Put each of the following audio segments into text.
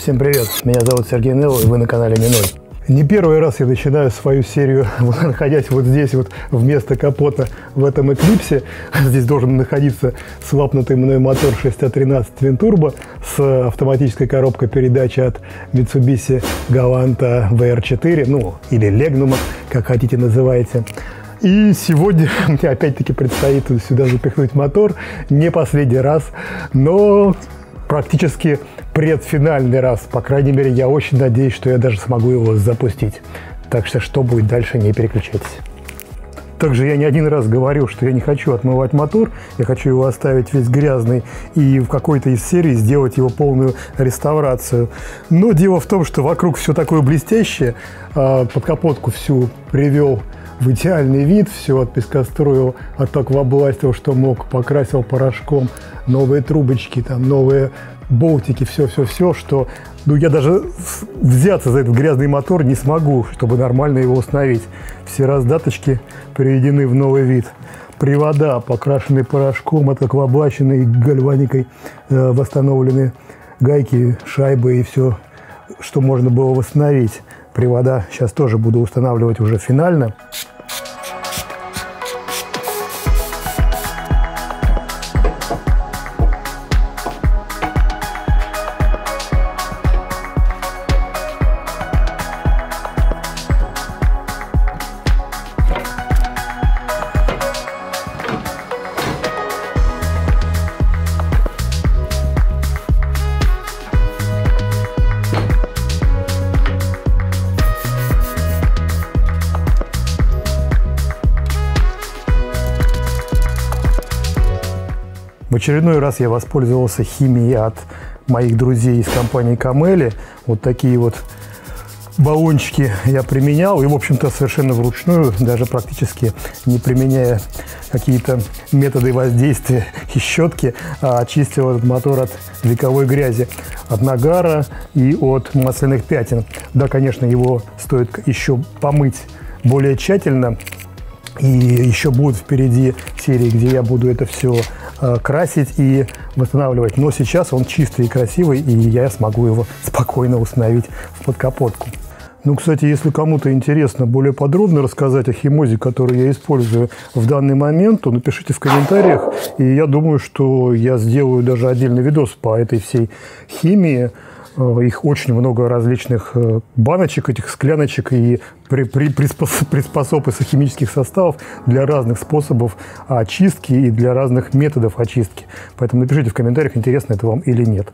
Всем привет, меня зовут Сергей Нелл, и вы на канале Миной. Не первый раз я начинаю свою серию, находясь вот здесь, вот вместо капота в этом Эклипсе. Здесь должен находиться свапнутый мной мотор 613 Twin Turbo с автоматической коробкой передач от Mitsubishi Galant VR4, ну или Legnum, как хотите называйте. И сегодня мне опять-таки предстоит сюда запихнуть мотор, не последний раз, но практически предфинальный раз. По крайней мере, я очень надеюсь, что я даже смогу его запустить. Так что будет дальше, не переключайтесь. Также я не один раз говорил, что я не хочу отмывать мотор, я хочу его оставить весь грязный и в какой-то из серий сделать его полную реставрацию. Но дело в том, что вокруг все такое блестящее, подкапотку всю привел в идеальный вид, все отпескостроил, отаквабластил, что мог, покрасил порошком, новые трубочки, там новые болтики, все, что, ну, я даже взяться за этот грязный мотор не смогу, чтобы нормально его установить. Все раздаточки приведены в новый вид. Привода покрашены порошком, отакваблачены гальваникой, восстановлены гайки, шайбы и все, что можно было восстановить. Привода сейчас тоже буду устанавливать уже финально. В очередной раз я воспользовался химией от моих друзей из компании Камели. Вот такие вот баллончики я применял. И, в общем-то, совершенно вручную, даже практически не применяя какие-то методы воздействия и щетки, очистил этот мотор от вековой грязи, от нагара и от масляных пятен. Да, конечно, его стоит еще помыть более тщательно. И еще будут впереди серии, где я буду это все красить и восстанавливать. Но сейчас он чистый и красивый, и я смогу его спокойно установить в подкапотку. Ну, кстати, если кому-то интересно более подробно рассказать о химозе, которую я использую в данный момент, то напишите в комментариях. И я думаю, что я сделаю даже отдельный видос по этой всей химии. Их очень много различных баночек, этих скляночек и приспособ из химических составов для разных способов очистки и для разных методов очистки. Поэтому напишите в комментариях, интересно это вам или нет.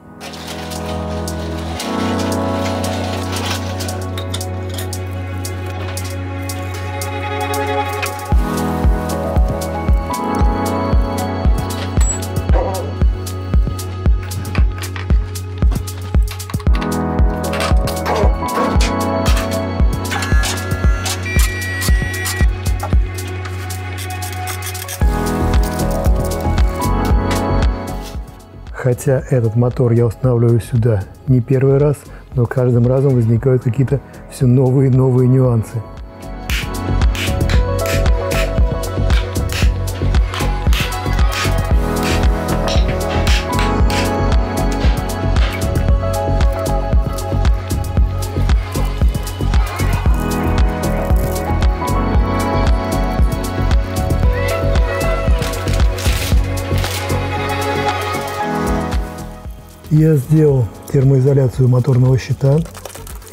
Хотя этот мотор я устанавливаю сюда не первый раз, но каждым разом возникают какие-то все новые и новые нюансы. Я сделал термоизоляцию моторного щита.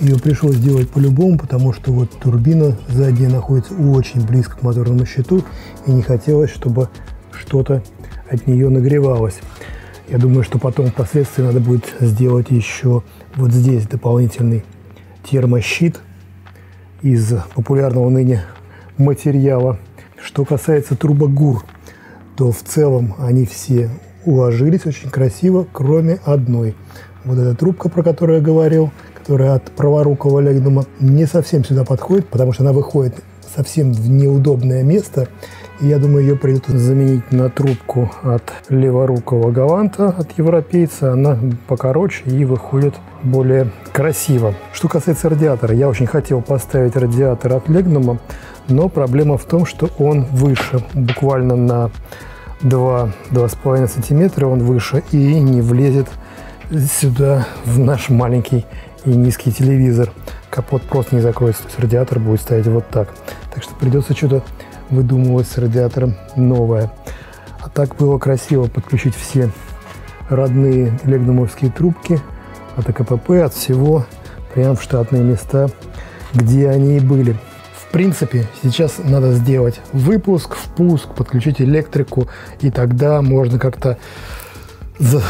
Ее пришлось делать по-любому, потому что вот турбина задняя находится очень близко к моторному щиту, и не хотелось, чтобы что-то от нее нагревалось. Я думаю, что потом впоследствии надо будет сделать еще вот здесь дополнительный термощит из популярного ныне материала. Что касается трубок-ГУР, то в целом они все уложились очень красиво, кроме одной. Вот эта трубка, про которую я говорил, которая от праворукого Legnum, не совсем сюда подходит, потому что она выходит совсем в неудобное место. И я думаю, ее придется заменить на трубку от леворукого Галанта, от европейца. Она покороче и выходит более красиво. Что касается радиатора, я очень хотел поставить радиатор от Legnum, но проблема в том, что он выше, буквально на 2-2,5 сантиметра он выше и не влезет сюда в наш маленький и низкий телевизор. Капот просто не закроется, то есть радиатор будет стоять вот так. Так что придется что-то выдумывать с радиатором новое. А так было красиво подключить все родные легнумовские трубки от АКПП, от всего, прямо в штатные места, где они и были. В принципе, сейчас надо сделать выпуск, впуск, подключить электрику, и тогда можно как-то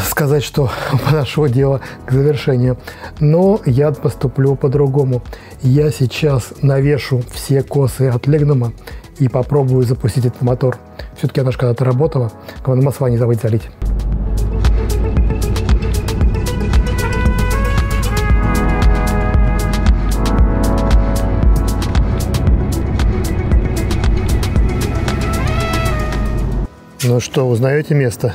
сказать, что подошло дело к завершению. Но я поступлю по-другому. Я сейчас навешу все косы от Легнума и попробую запустить этот мотор. Все-таки она же когда-то работала. Главное, масла не забыть залить. Ну что, узнаете место?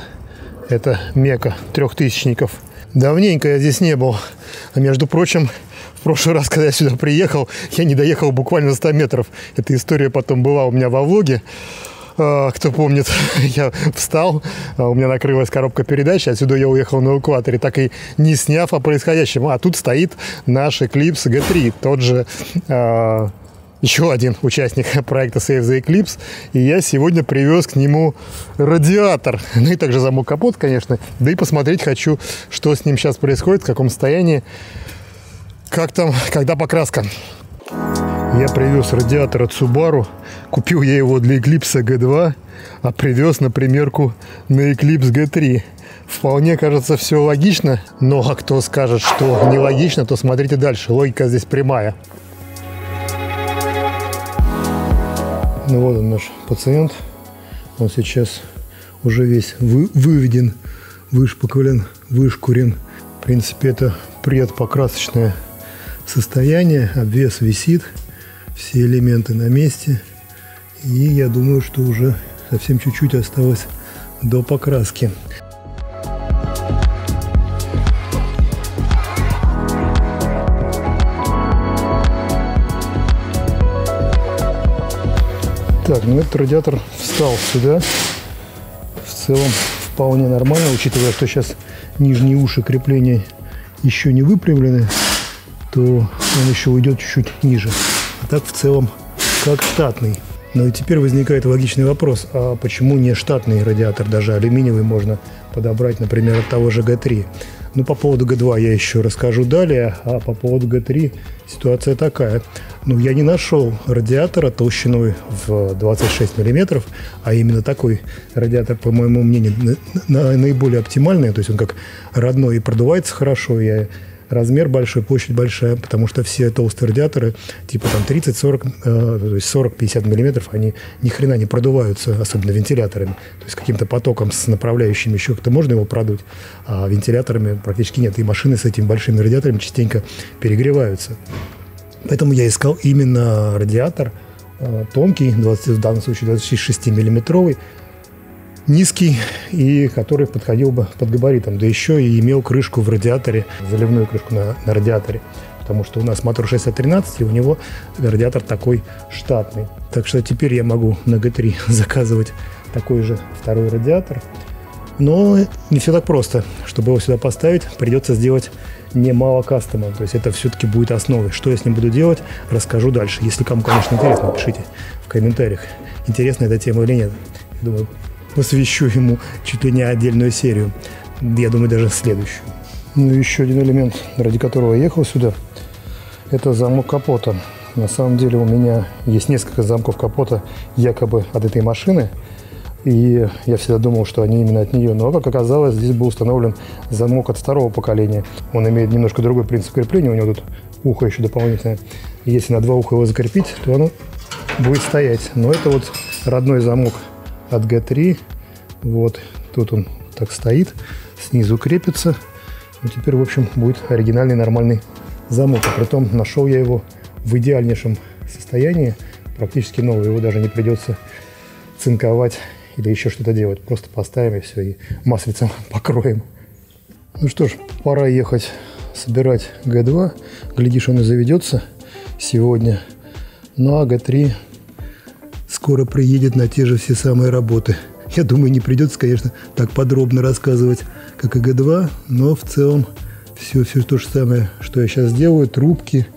Это Мекка трехтысячников. Давненько я здесь не был. А между прочим, в прошлый раз, когда я сюда приехал, я не доехал буквально 100 метров. Эта история потом была у меня во влоге. Кто помнит, я встал, у меня накрылась коробка передач, отсюда я уехал на эвакуаторе, так и не сняв о происходящем. А тут стоит наш Eclipse G3, тот же... еще один участник проекта Save the Eclipse, и я сегодня привез к нему радиатор. Ну и также замок капот, конечно. Да и посмотреть хочу, что с ним сейчас происходит, в каком состоянии, как там, когда покраска. Я привез радиатор от Subaru. Купил я его для Eclipse G2, а привез на примерку на Eclipse G3. Вполне кажется все логично, но кто скажет, что нелогично, то смотрите дальше. Логика здесь прямая. Ну вот он, наш пациент. Он сейчас уже весь выведен, вышпаклен, вышкурен. В принципе, это предпокрасочное состояние. Обвес висит, все элементы на месте. И я думаю, что уже совсем чуть-чуть осталось до покраски. Так, ну этот радиатор встал сюда. В целом вполне нормально, учитывая, что сейчас нижние уши крепления еще не выпрямлены, то он еще уйдет чуть-чуть ниже. А так в целом как штатный. Но и теперь возникает логичный вопрос, а почему не штатный радиатор, даже алюминиевый можно подобрать, например, от того же G3? Ну, по поводу G2 я еще расскажу далее, а по поводу G3 ситуация такая. Ну, я не нашел радиатора толщиной в 26 мм, а именно такой радиатор, по моему мнению, наиболее оптимальный. То есть он как родной и продувается хорошо, и размер большой, площадь большая, потому что все толстые радиаторы, типа там 30-40, то есть 40-50 мм, они ни хрена не продуваются, особенно вентиляторами. То есть каким-то потоком с направляющим еще как-то можно его продуть, а вентиляторами практически нет. И машины с этими большими радиаторами частенько перегреваются. Поэтому я искал именно радиатор тонкий, в данном случае 26-миллиметровый, низкий, и который подходил бы под габаритом, да еще и имел крышку в радиаторе, заливную крышку на радиаторе, потому что у нас мотор 613, и у него радиатор такой штатный. Так что теперь я могу на G3 заказывать такой же второй радиатор, но не все так просто. Чтобы его сюда поставить, придется сделать немало кастома, то есть это все-таки будет основой. Что я с ним буду делать, расскажу дальше. Если кому, конечно, интересно, пишите в комментариях, интересна эта тема или нет. Я думаю, посвящу ему чуть ли не отдельную серию. Я думаю, даже следующую. Ну, еще один элемент, ради которого я ехал сюда, это замок капота. На самом деле у меня есть несколько замков капота якобы от этой машины. И я всегда думал, что они именно от нее. Но, как оказалось, здесь был установлен замок от второго поколения. Он имеет немножко другой принцип крепления. У него тут ухо еще дополнительное. И если на два уха его закрепить, то оно будет стоять. Но это вот родной замок от G3. Вот тут он так стоит, снизу крепится. Ну, теперь, в общем, будет оригинальный нормальный замок. А притом нашел я его в идеальнейшем состоянии, практически новый. Его даже не придется цинковать или еще что-то делать. Просто поставим и все, и маслицем покроем. Ну что ж, пора ехать собирать G2. Глядишь, он и заведется сегодня. Ну а G3 скоро приедет на те же все самые работы. Я думаю, не придется, конечно, так подробно рассказывать, как и G2, но в целом Все то же самое, что я сейчас делаю. Трубки,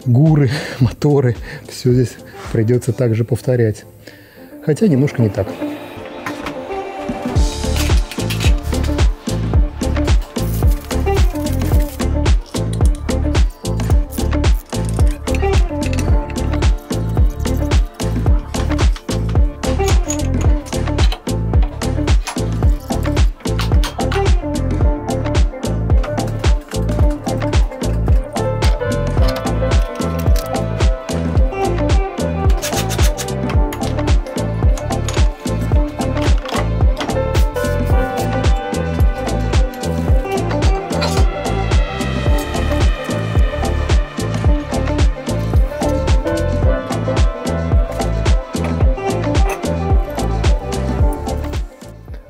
гуры, моторы. Все здесь придется также повторять. Хотя немножко не так.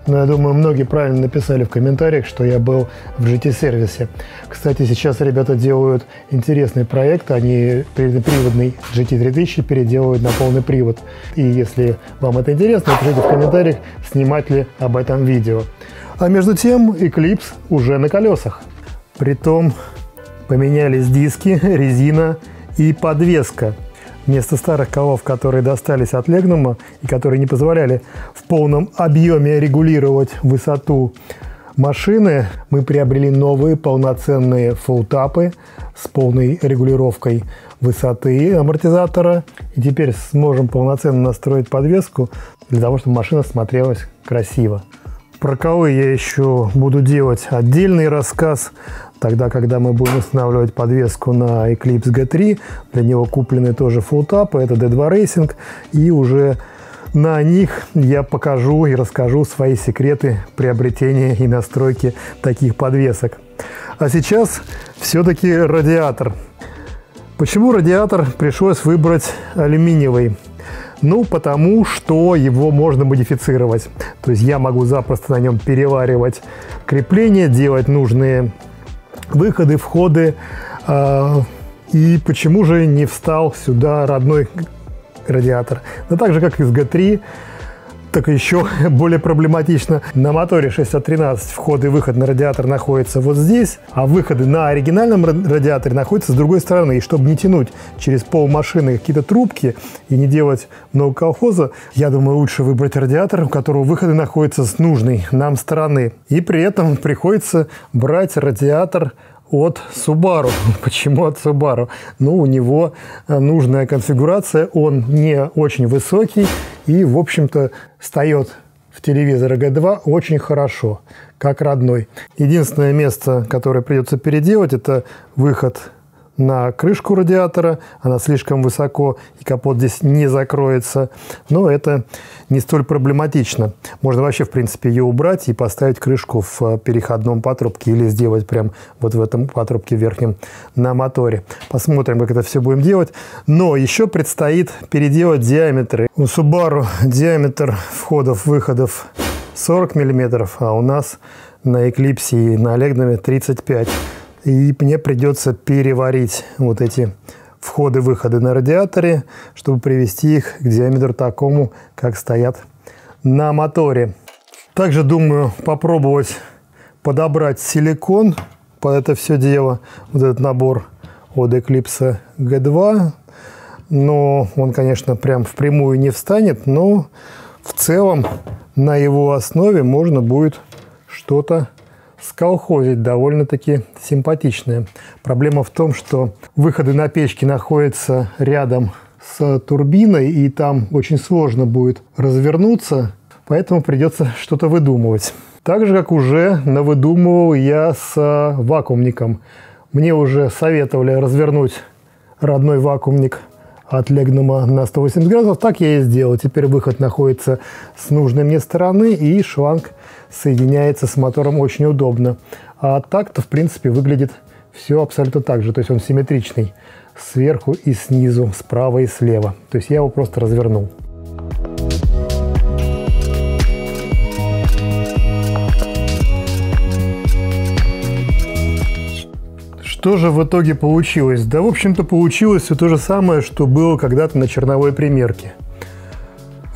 Но я думаю, многие правильно написали в комментариях, что я был в GT-сервисе. Кстати, сейчас ребята делают интересный проект. Они приводный GT3000 переделывают на полный привод. И если вам это интересно, пишите в комментариях, снимать ли об этом видео. А между тем, Eclipse уже на колесах. Притом поменялись диски, резина и подвеска. Вместо старых колов, которые достались от Legnum и которые не позволяли в полном объеме регулировать высоту машины, мы приобрели новые полноценные фуллтапы с полной регулировкой высоты амортизатора. И теперь сможем полноценно настроить подвеску для того, чтобы машина смотрелась красиво. Про колы я еще буду делать отдельный рассказ, тогда, когда мы будем устанавливать подвеску на Eclipse G3. Для него куплены тоже фуллтапы, это D2 Racing, и уже на них я покажу и расскажу свои секреты приобретения и настройки таких подвесок. А сейчас все-таки радиатор. Почему радиатор пришлось выбрать алюминиевый? Ну, потому что его можно модифицировать. То есть я могу запросто на нем переваривать крепления, делать нужные выходы, входы. И почему же не встал сюда родной радиатор? Да так же, как и с G3, так еще более проблематично. На моторе 613 вход и выход на радиатор находится вот здесь, а выходы на оригинальном радиаторе находятся с другой стороны. И чтобы не тянуть через пол машины какие-то трубки и не делать много колхоза, я думаю, лучше выбрать радиатор, у которого выходы находятся с нужной нам стороны. И при этом приходится брать радиатор от Subaru. Почему от Subaru? Ну, у него нужная конфигурация, он не очень высокий и, в общем-то, встает в телевизор G2 очень хорошо, как родной. Единственное место, которое придется переделать, это выход на крышку радиатора. Она слишком высоко, и капот здесь не закроется. Но это не столь проблематично. Можно вообще, в принципе, ее убрать и поставить крышку в переходном патрубке или сделать прям вот в этом патрубке верхнем на моторе. Посмотрим, как это все будем делать. Но еще предстоит переделать диаметры. У Subaru диаметр входов-выходов 40 мм, а у нас на Eclipse и на Legnum 35 мм. И мне придется переварить вот эти входы-выходы на радиаторе, чтобы привести их к диаметру такому, как стоят на моторе. Также думаю попробовать подобрать силикон под это все дело. Вот этот набор от Eclipse G2. Но он, конечно, прям впрямую не встанет, но в целом на его основе можно будет что-то сколхозить довольно-таки симпатичное. Проблема в том, что выходы на печки находятся рядом с турбиной, и там очень сложно будет развернуться, поэтому придется что-то выдумывать. Так же, как уже навыдумывал я с вакуумником. Мне уже советовали развернуть родной вакуумник от Legnum на 180 градусов. Так я и сделал. Теперь выход находится с нужной мне стороны, и шланг соединяется с мотором очень удобно. А так-то, в принципе, выглядит все абсолютно так же. То есть он симметричный сверху и снизу, справа и слева. То есть я его просто развернул. Что же в итоге получилось? Да, в общем-то, получилось все то же самое, что было когда-то на черновой примерке.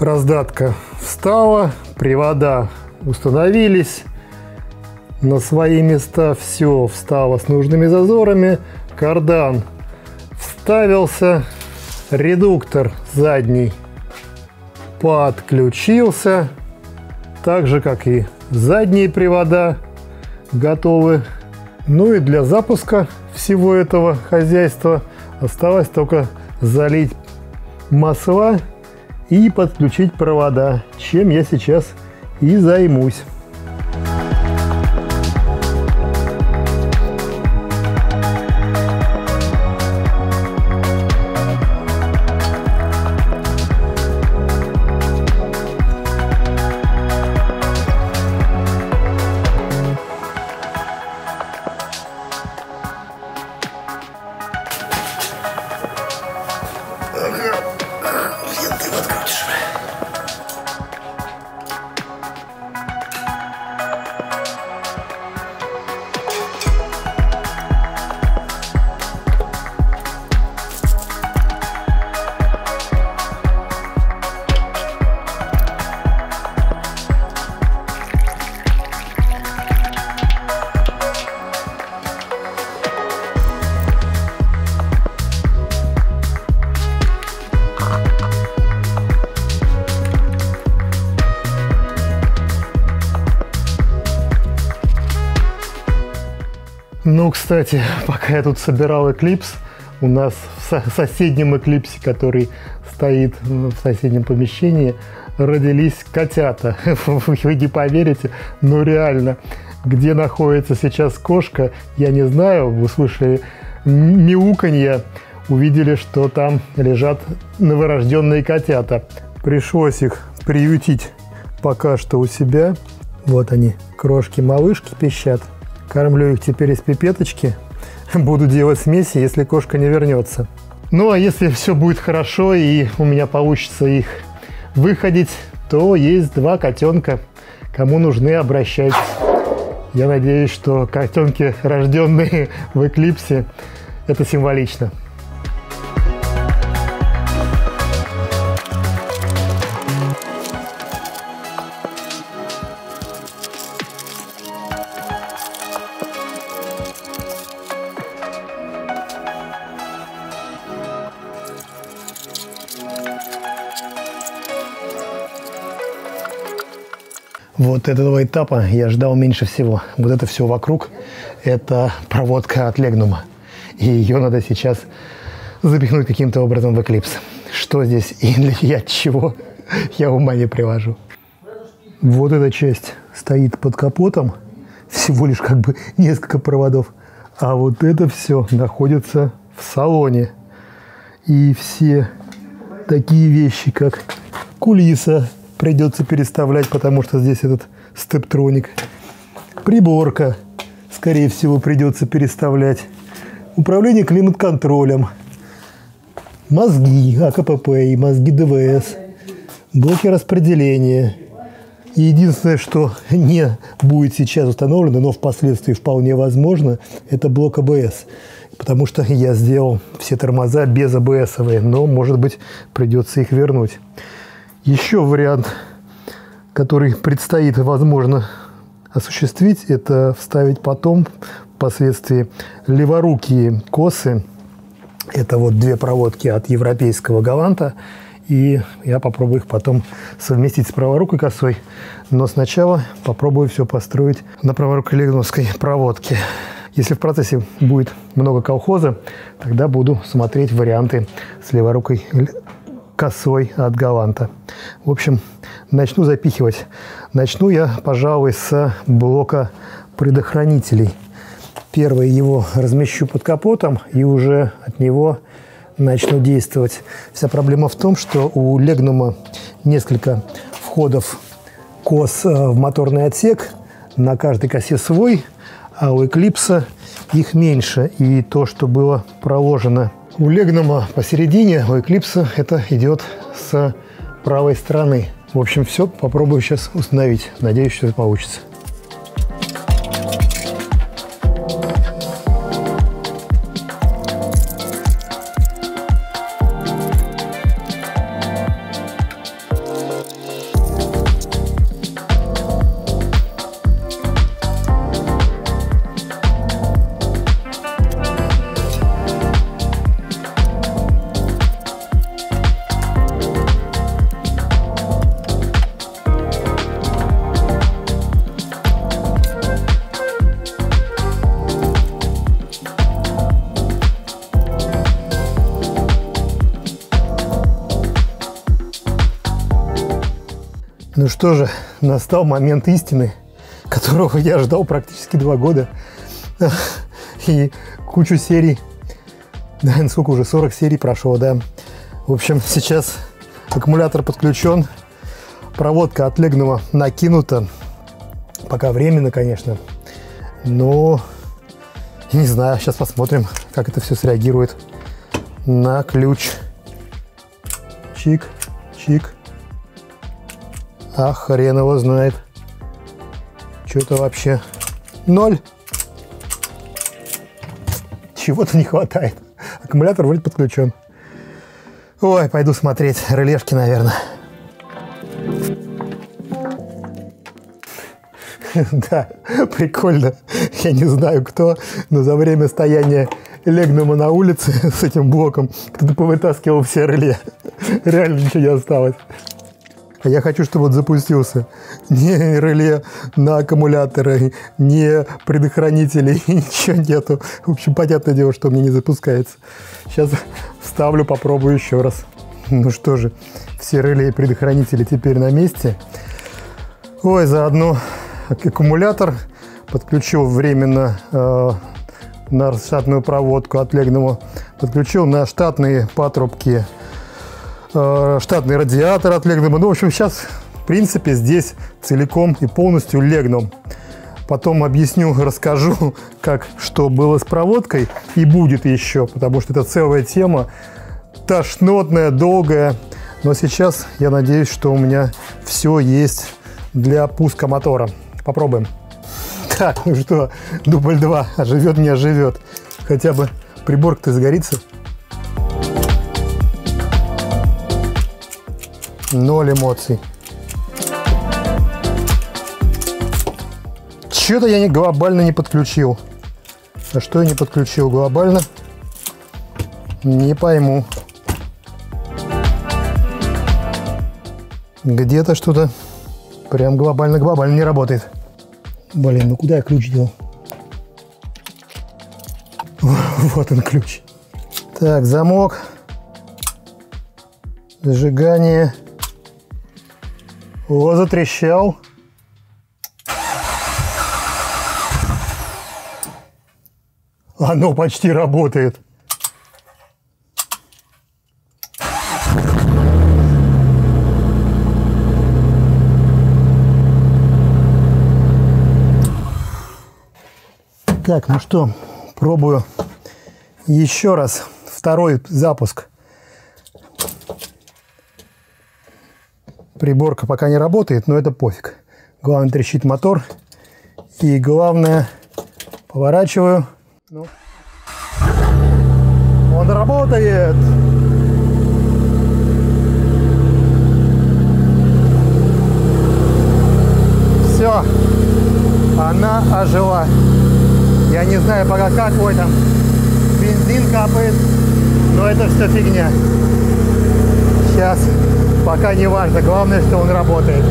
Раздатка встала, привода установились, На свои места все встало с нужными зазорами. Кардан вставился. Редуктор задний подключился. Так же, как и задние привода готовы. Ну и для запуска всего этого хозяйства осталось только залить масла и подключить провода, чем я сейчас и займусь. Ну, кстати, пока я тут собирал Eclipse, у нас в соседнем Eclipse, который стоит в соседнем помещении, родились котята. Вы не поверите, но реально, где находится сейчас кошка, я не знаю. Вы слышали мяуканье, увидели, что там лежат новорожденные котята. Пришлось их приютить пока что у себя. Вот они, крошки-малышки, пищат. Кормлю их теперь из пипеточки. Буду делать смеси, если кошка не вернется. Ну, а если все будет хорошо и у меня получится их выходить, то есть 2 котенка. Кому нужны, обращайтесь. Я надеюсь, что котенки, рожденные в Eclipse, это символично. Вот этого этапа я ждал меньше всего. Вот это все вокруг – это проводка от Legnum. И ее надо сейчас запихнуть каким-то образом в Eclipse. Что здесь и для чего, я ума не привожу. Вот эта часть стоит под капотом. Всего лишь как бы несколько проводов. А вот это все находится в салоне. И все такие вещи, как кулиса, придется переставлять, потому что здесь этот стептроник. Приборка, скорее всего, придется переставлять. Управление климат-контролем. Мозги АКПП и мозги ДВС. Блоки распределения. И единственное, что не будет сейчас установлено, но впоследствии вполне возможно, это блок АБС. Потому что я сделал все тормоза без АБСовые, но, может быть, придется их вернуть. Еще вариант, который предстоит, возможно, осуществить, это вставить потом, впоследствии, леворукие косы. Это вот 2 проводки от европейского Галанта. И я попробую их потом совместить с праворукой косой. Но сначала попробую все построить на праворукой легновской проводке. Если в процессе будет много колхоза, тогда буду смотреть варианты с леворукой косой от Галанта. В общем, начну запихивать. Начну я, пожалуй, с блока предохранителей. Первый его размещу под капотом и уже от него начну действовать. Вся проблема в том, что у Legnum несколько входов кос в моторный отсек. На каждой косе свой, а у Eclipse их меньше. И то, что было проложено у Legnum посередине, у Eclipse это идет с правой стороны. В общем, все попробую сейчас установить. Надеюсь, что это получится. Ну что же, настал момент истины, которого я ждал практически 2 года. И кучу серий. Да, сколько уже? 40 серий прошло, да. В общем, сейчас аккумулятор подключен. Проводка от Legnum накинута. Пока временно, конечно. Но не знаю, сейчас посмотрим, как это все среагирует на ключ. Чик, чик. А хрен его знает. Что-то вообще 0. Чего-то не хватает. Аккумулятор вроде подключен. Ой, пойду смотреть релешки, наверное. Да, прикольно. Я не знаю кто, но за время стояния Legnum на улице с этим блоком кто-то повытаскивал все реле. Реально ничего не осталось. А я хочу, чтобы вот запустился. Ни реле на аккумуляторы, ни предохранителей, ничего нету. В общем, понятное дело, что у меня не запускается. Сейчас вставлю, попробую еще раз. Ну что же, все реле и предохранители теперь на месте. Ой, заодно аккумулятор подключил временно на штатную проводку от Legnum. Подключил на штатные патрубки штатный радиатор от Legnum. Ну, в общем, сейчас, в принципе, здесь целиком и полностью Legnum. Потом объясню, расскажу, как, что было с проводкой и будет еще, потому что это целая тема, тошнотная, долгая. Но сейчас я надеюсь, что у меня все есть для пуска мотора. Попробуем. Так, ну что, дубль 2. Оживет, не оживет. Хотя бы приборка-то загорится. 0 эмоций. Что-то я глобально не подключил. А что я не подключил глобально? Не пойму. Где-то что-то прям глобально не работает. Блин, ну куда я ключ дел? Вот он ключ. Так, замок. Зажигание. О, затрещал. Оно почти работает. Так, ну что, пробую еще раз. Второй запуск. Приборка пока не работает, но это пофиг. Главное, трещит мотор. И главное, поворачиваю. Ну. Он работает! Все. Она ожила. Я не знаю пока как, ой, там бензин капает, но это все фигня. Сейчас пока не важно, главное, что он работает.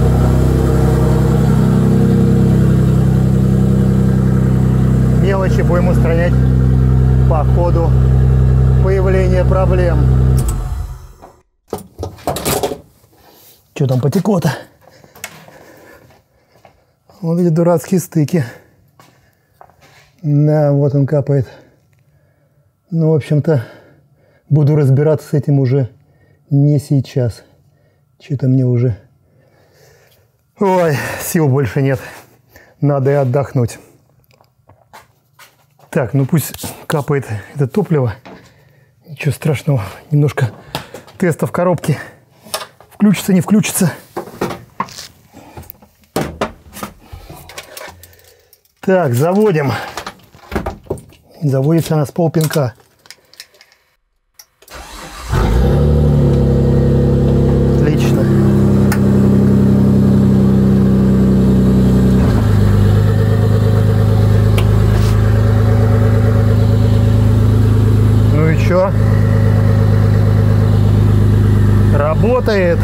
Мелочи будем устранять по ходу появления проблем. Что там потекло-то? Вот эти дурацкие стыки. Да, вот он капает. Ну, в общем-то, буду разбираться с этим уже не сейчас. Что-то мне уже... Ой, сил больше нет. Надо и отдохнуть. Так, ну пусть капает это топливо. Ничего страшного. Немножко теста в коробке. Включится, не включится. Так, заводим. Заводится она с полпинка. Отлично. Ну и чё? Работает.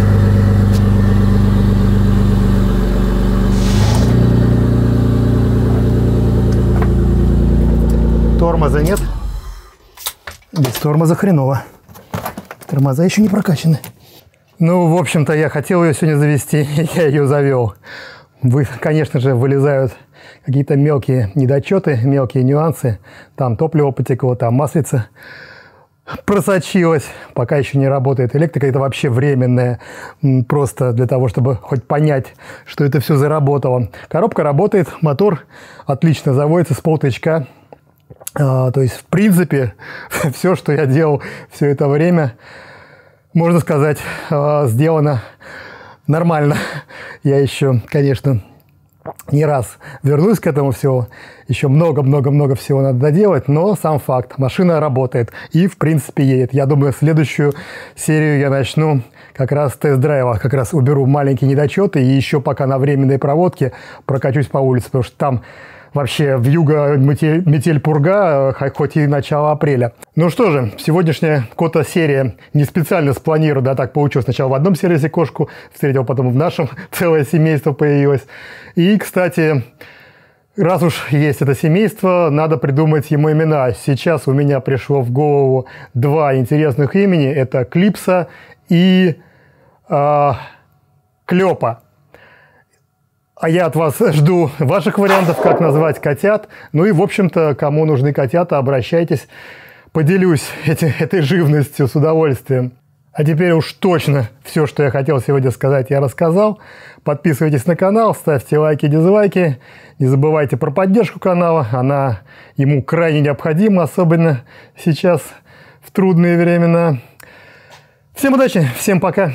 Тормоза нет. Без тормоза хреново. Тормоза еще не прокачаны. Ну, в общем-то, я хотел ее сегодня завести, и я ее завел. Конечно же, вылезают какие-то мелкие недочеты, мелкие нюансы. Там топливо потекло, там маслица просочилась. Пока еще не работает электрика. Это вообще временное, просто для того, чтобы хоть понять, что это все заработало. Коробка работает, мотор отлично заводится с полтычка. То есть, в принципе, все, что я делал все это время, можно сказать, сделано нормально. Я еще, конечно, не раз вернусь к этому всему. Еще много-много-много всего надо доделать, но сам факт. Машина работает и, в принципе, едет. Я думаю, следующую серию я начну как раз с тест-драйва. Как раз уберу маленькие недочеты и еще пока на временной проводке прокачусь по улице, потому что там вообще вьюга, метель, пурга, хоть и начало апреля. Ну что же, сегодняшняя кота-серия не специально спланирована, да, так получилось. Сначала в одном сервисе кошку встретил, потом в нашем целое семейство появилось. И, кстати, раз уж есть это семейство, надо придумать ему имена. Сейчас у меня пришло в голову два интересных имени. Это Клипса и Клёпа. А я от вас жду ваших вариантов, как назвать котят. Ну и, в общем-то, кому нужны котята, обращайтесь. Поделюсь этой живностью с удовольствием. А теперь уж точно все, что я хотел сегодня сказать, я рассказал. Подписывайтесь на канал, ставьте лайки, дизлайки. Не забывайте про поддержку канала. Она ему крайне необходима, особенно сейчас, в трудные времена. Всем удачи, всем пока.